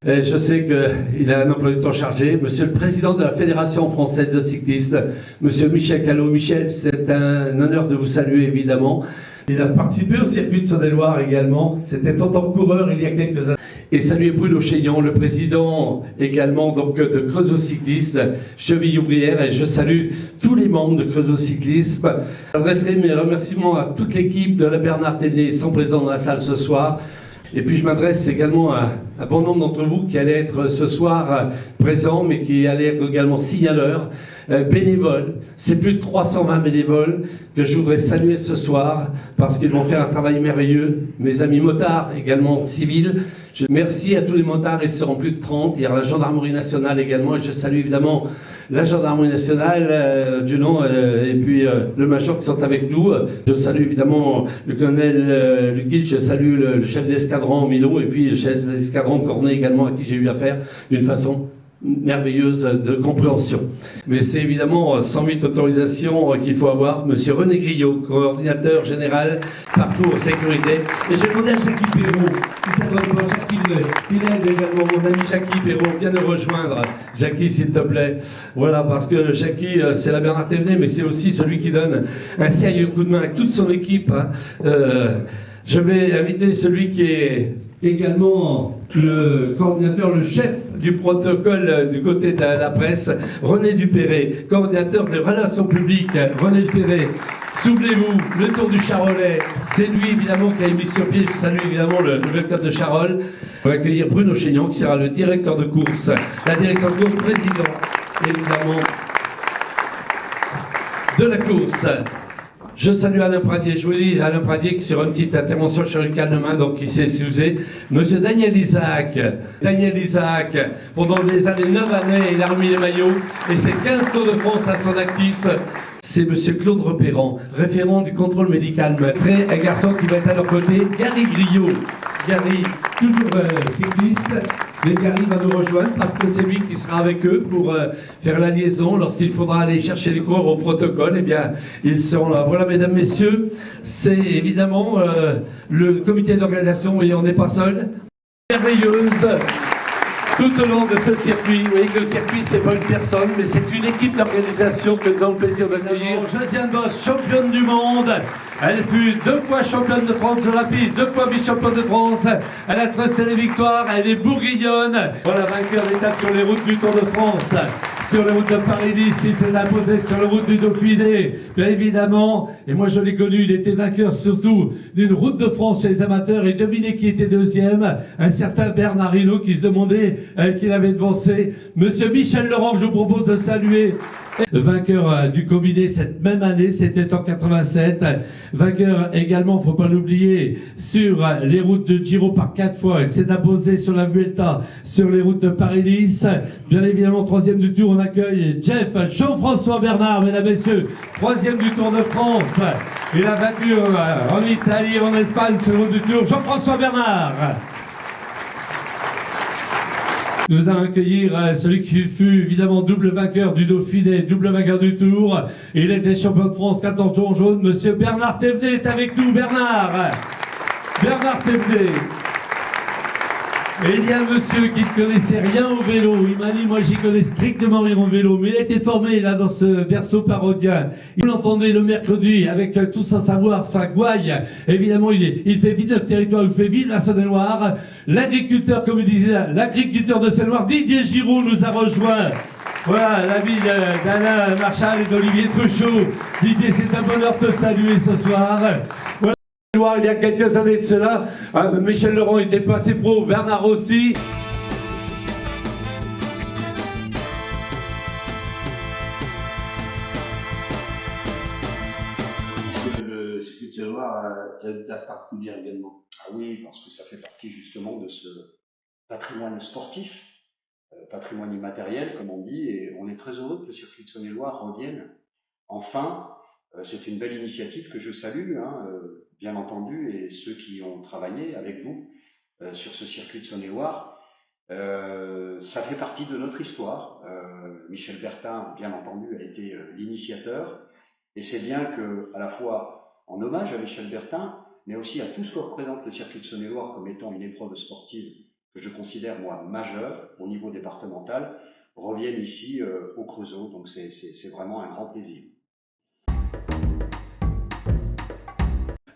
Je sais qu'il a un emploi du temps chargé. Monsieur le Président de la Fédération française de cyclistes, Monsieur Michel Callot. Michel, c'est un honneur de vous saluer évidemment. Il a participé au circuit de Saône-et-Loire également. C'était en tant que coureur il y a quelques années. Et saluer Bruno Chénion, le président également donc de Creusot Cyclistes, cheville ouvrière. Et je salue tous les membres de Creusot Cyclistes. J'adresserai mes remerciements à toute l'équipe de la Bernard Thévenet, qui sont présents dans la salle ce soir. Et puis je m'adresse également à un bon nombre d'entre vous qui allaient être ce soir présents, mais qui allaient être également signaleurs, bénévoles. C'est plus de 320 bénévoles que je voudrais saluer ce soir, parce qu'ils vont faire un travail merveilleux. Mes amis motards, également civils. Merci à tous les motards, ils seront plus de 30. Il y a la gendarmerie nationale également, et je salue évidemment la gendarmerie nationale, et puis le major qui sont avec nous. Je salue évidemment le colonel Lukic, je salue le chef d'escadron Milo, et puis le chef d'escadron Cornet également, à qui j'ai eu affaire d'une façon merveilleuse de compréhension. Mais c'est évidemment 108 autorisations qu'il faut avoir. Monsieur René Grillot, coordinateur général Parcours Sécurité. Et j'ai demandé à Jackie Perrault, qui s'appelle Jackie Pinel également, mon ami Jackie Perrault, viens nous rejoindre. Jackie, s'il te plaît. Voilà, parce que Jackie, c'est la Bernard Thévenet, mais c'est aussi celui qui donne un sérieux coup de main à toute son équipe. Je vais inviter celui qui est également le coordinateur, le chef du protocole du côté de la presse, René Dupéré, coordinateur de relations publiques. René Dupéré, souvenez-vous, le Tour du Charolais, c'est lui évidemment qui a mis sur pied, je salue évidemment le club de Charolles. On va accueillir Bruno Chénion qui sera le directeur de course, la direction de course, président évidemment de la course. Je salue Alain Pradier, je vous dis Alain Pradier qui sur une petite intervention chirurgicale demain, donc qui s'est excusé. Monsieur Daniel Isaac, pendant des années, 9 années, il a remis les maillots, et c'est 15 Tours de France à son actif. C'est monsieur Claude Repérant, référent du contrôle médical, un garçon qui va être à leur côté, Gary Griot. Gary, toujours cycliste, mais Gary va nous rejoindre parce que c'est lui qui sera avec eux pour faire la liaison lorsqu'il faudra aller chercher les coureurs au protocole. Eh bien, ils seront là. Voilà, mesdames, messieurs, c'est évidemment le comité d'organisation, et on n'est pas seul. Merveilleuse. Tout au long de ce circuit, vous voyez que le circuit, c'est pas une personne, mais c'est une équipe d'organisation que nous avons le plaisir d'accueillir. Josiane Bosch, championne du monde. Elle fut 2 fois championne de France sur la piste, 2 fois vice-championne de France. Elle a trusté les victoires, elle est bourguignonne. Voilà, vainqueur d'étape sur les routes du Tour de France. Sur les routes de Paris-Nice, il s'est imposé sur les routes du Dauphiné, bien évidemment. Et moi, je l'ai connu, il était vainqueur surtout d'une route de France chez les amateurs. Et devinez qui était deuxième? Un certain Bernard Hinault qui se demandait qui l'avait devancé. Monsieur Michel Laurent, que je vous propose de saluer. Vainqueur du combiné cette même année, c'était en 87. Vainqueur également, faut pas l'oublier, sur les routes de Giro par 4 fois. Elle s'est imposée sur la Vuelta, sur les routes de Paris-Nice. Bien évidemment, 3e du Tour, on accueille Jeff Jean-François Bernard, mesdames et messieurs. 3e du Tour de France. Il a vaincu en Italie, en Espagne, sur les routes du Tour. Jean-François Bernard. Nous allons accueillir celui qui fut évidemment double vainqueur du Dauphiné, double vainqueur du Tour. Il était champion de France 14 jours jaune. Monsieur Bernard Thévenet est avec nous. Bernard Thévenet. Et il y a un monsieur qui ne connaissait rien au vélo. Il m'a dit, moi j'y connais strictement rien au vélo. Mais il a été formé là dans ce berceau parodien. Vous l'entendez le mercredi avec tout son savoir, sa gouaille. Évidemment, il fait vivre notre territoire, il fait vivre la Saône-et-Loire. L'agriculteur, comme il disait, l'agriculteur de Saône-et-Loire, Didier Giraud nous a rejoint. Voilà, la vie d'Alain Marchal et d'Olivier Truchot. Didier, c'est un bonheur de te saluer ce soir. Voilà. Il y a quelques années de cela, Michel Laurent était passé pro, Bernard aussi. Le circuit de Saône-et-Loire a une place particulière également. Ah oui, parce que ça fait partie justement de ce patrimoine sportif, patrimoine immatériel comme on dit, et on est très heureux que le circuit de Saône-et-Loire revienne. Enfin, c'est une belle initiative que je salue, bien entendu, et ceux qui ont travaillé avec vous sur ce circuit de Saône-et-Loire. Ça fait partie de notre histoire. Michel Bertin, bien entendu, a été l'initiateur, et c'est bien que, à la fois en hommage à Michel Bertin, mais aussi à tout ce que représente le circuit de Saône-et-Loire comme étant une épreuve sportive que je considère moi majeures au niveau départemental reviennent ici au Creusot. Donc c'est vraiment un grand plaisir.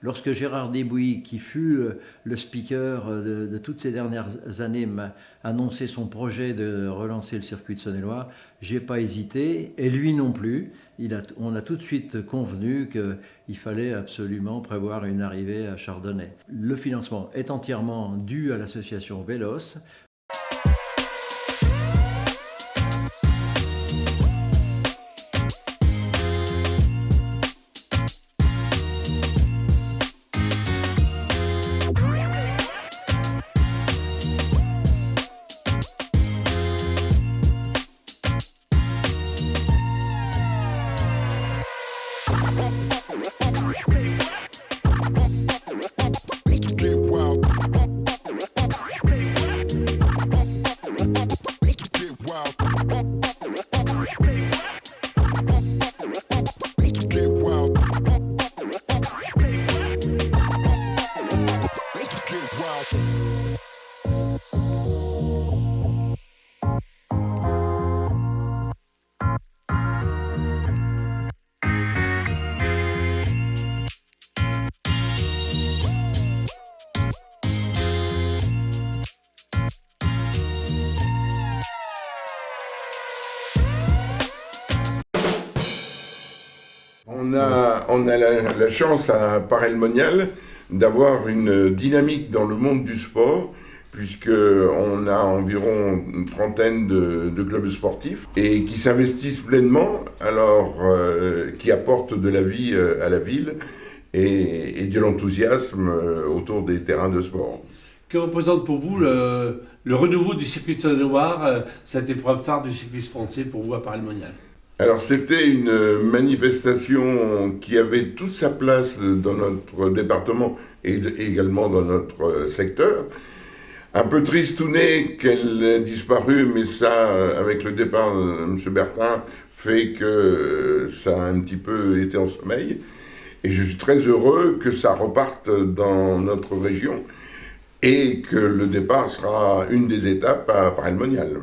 Lorsque Gérard Desbouis, qui fut le speaker de toutes ces dernières années, m'a annoncé son projet de relancer le circuit de Saône-et-Loire, j'ai pas hésité, et lui non plus. On a tout de suite convenu qu'il fallait absolument prévoir une arrivée à Chardonnay. Le financement est entièrement dû à l'association Vélos. On a la chance à Paray-le-Monial d'avoir une dynamique dans le monde du sport, puisqu'on a environ une trentaine de clubs sportifs et qui s'investissent pleinement, qui apportent de la vie à la ville et de l'enthousiasme autour des terrains de sport. Que représente pour vous le renouveau du circuit de Saône-et-Loire, cette épreuve phare du cyclisme français pour vous à Paray-le-Monial? Alors c'était une manifestation qui avait toute sa place dans notre département et également dans notre secteur. Un peu tristouné qu'elle ait disparu, mais ça, avec le départ de M. Bertin, fait que ça a un petit peu été en sommeil. Et je suis très heureux que ça reparte dans notre région et que le départ sera une des étapes à Paray-le-Monial.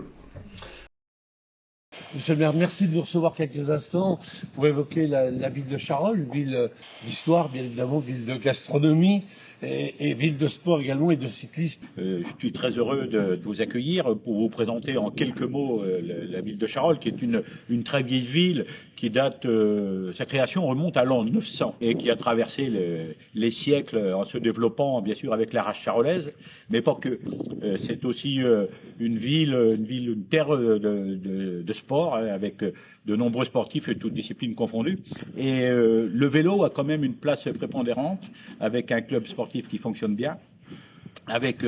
Monsieur le maire, merci de nous recevoir quelques instants pour évoquer la ville de Charolles, une ville d'histoire, bien évidemment, ville de gastronomie et ville de sport également et de cyclisme. Je suis très heureux de vous accueillir pour vous présenter en quelques mots la ville de Charolles, qui est une très vieille ville qui date, sa création remonte à l'an 900 et qui a traversé les siècles en se développant bien sûr avec la race charolaise, mais pas que. C'est aussi une terre de sport avec de nombreux sportifs et toutes disciplines confondues. Et le vélo a quand même une place prépondérante avec un club sportif qui fonctionne bien, avec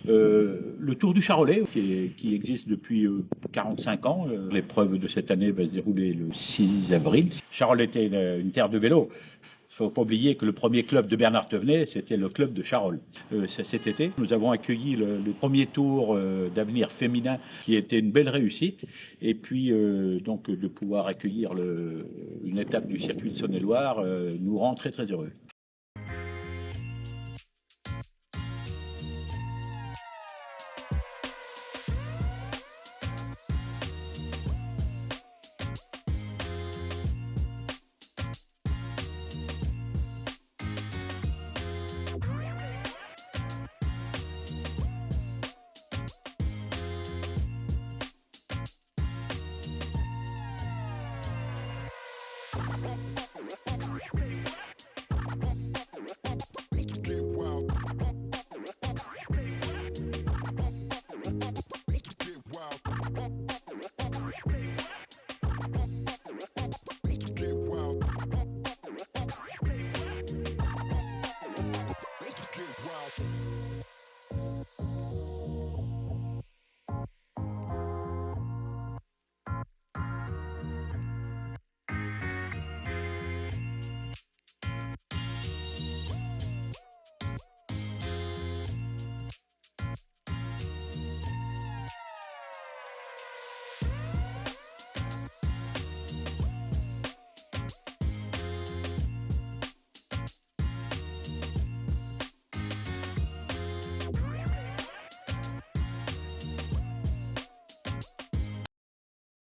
le Tour du Charolais qui existe depuis 45 ans. L'épreuve de cette année va se dérouler le 6 avril. Charolles était une terre de vélo. Il ne faut pas oublier que le premier club de Bernard Thévenet, c'était le club de Charolles. Cet été, nous avons accueilli le premier tour d'avenir féminin qui était une belle réussite. Et puis, donc, de pouvoir accueillir une étape du circuit de Saône-et-Loire nous rend très, très heureux.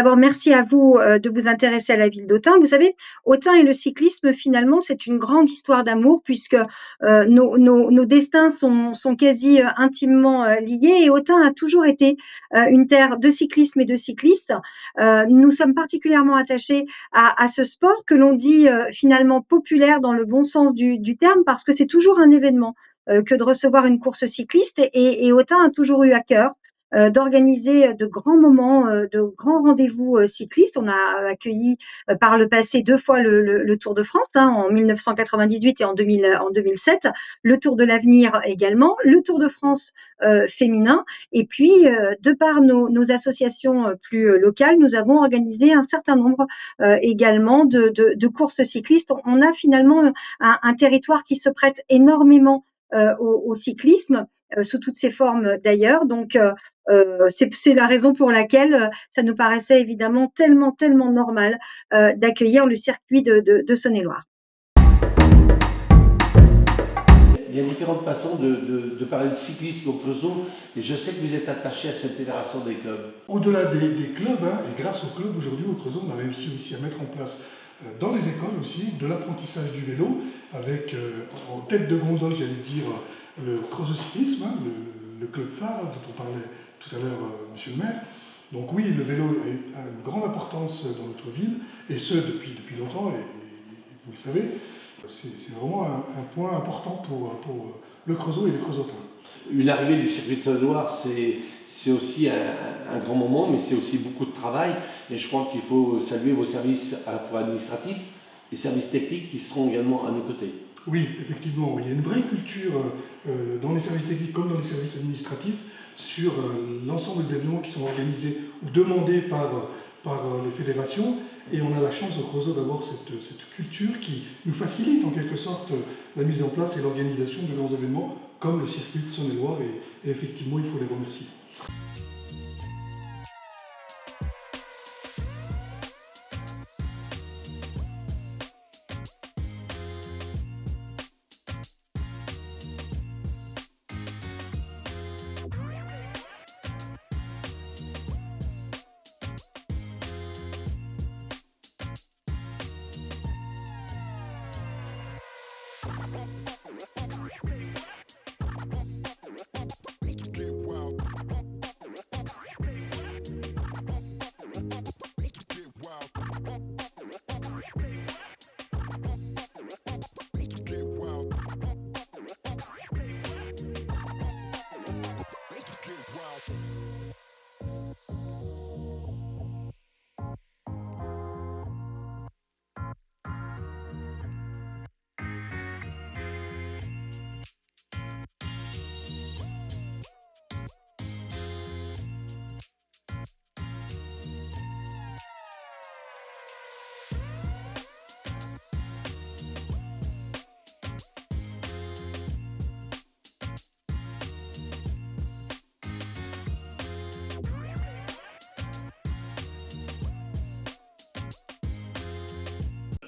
D'abord, merci à vous de vous intéresser à la ville d'Autun. Vous savez, Autun et le cyclisme, finalement, c'est une grande histoire d'amour puisque nos destins sont quasi intimement liés. Et Autun a toujours été une terre de cyclisme et de cyclistes. Nous sommes particulièrement attachés à ce sport que l'on dit finalement populaire dans le bon sens du terme parce que c'est toujours un événement que de recevoir une course cycliste. Et Autun a toujours eu à cœur d'organiser de grands moments, de grands rendez-vous cyclistes. On a accueilli par le passé 2 fois le Tour de France, en 1998 et en 2007, le Tour de l'Avenir également, le Tour de France féminin. Et puis, de par nos associations plus locales, nous avons organisé un certain nombre également de courses cyclistes. On a finalement un territoire qui se prête énormément au cyclisme, sous toutes ses formes d'ailleurs. Donc, c'est la raison pour laquelle ça nous paraissait évidemment tellement normal d'accueillir le circuit de Saône-et-Loire. Il y a différentes façons de parler de cyclisme au Creusot, et je sais que vous êtes attaché à cette fédération des clubs. Au-delà des clubs, et grâce aux clubs, aujourd'hui au Creusot, on a réussi aussi à mettre en place dans les écoles aussi de l'apprentissage du vélo, avec en tête de gondole, j'allais dire, le Creusot Cyclisme, le club phare dont on parlait tout à l'heure, monsieur le maire. Donc oui, le vélo a une grande importance dans notre ville, et ce depuis longtemps, et vous le savez. C'est vraiment un point important pour le Creusot et les Creusotins. Une arrivée du circuit de Saône-et-Loire, c'est aussi un grand moment, mais c'est aussi beaucoup de travail. Et je crois qu'il faut saluer vos services à la fois administratifs et services techniques qui seront également à nos côtés. Oui, effectivement, il y a une vraie culture dans les services techniques comme dans les services administratifs sur l'ensemble des événements qui sont organisés ou demandés par les fédérations. Et on a la chance au Creusot d'avoir cette culture qui nous facilite en quelque sorte la mise en place et l'organisation de grands événements comme le circuit de Saône-et-Loire, et effectivement il faut les remercier.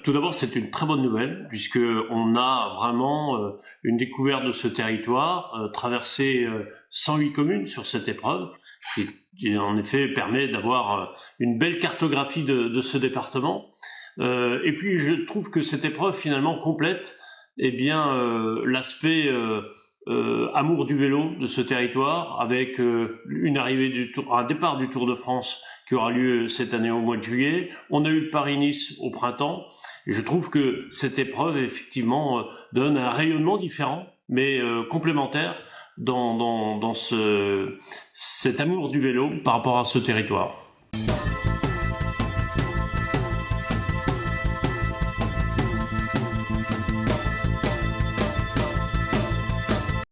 Tout d'abord, c'est une très bonne nouvelle, puisqu'on a vraiment une découverte de ce territoire, traversé 108 communes sur cette épreuve, qui en effet permet d'avoir une belle cartographie de ce département. Et puis, je trouve que cette épreuve, finalement, complète l'aspect amour du vélo de ce territoire, avec un départ du Tour de France qui aura lieu cette année au mois de juillet. On a eu le Paris-Nice au printemps. Et je trouve que cette épreuve, effectivement, donne un rayonnement différent, mais complémentaire dans cet amour du vélo par rapport à ce territoire.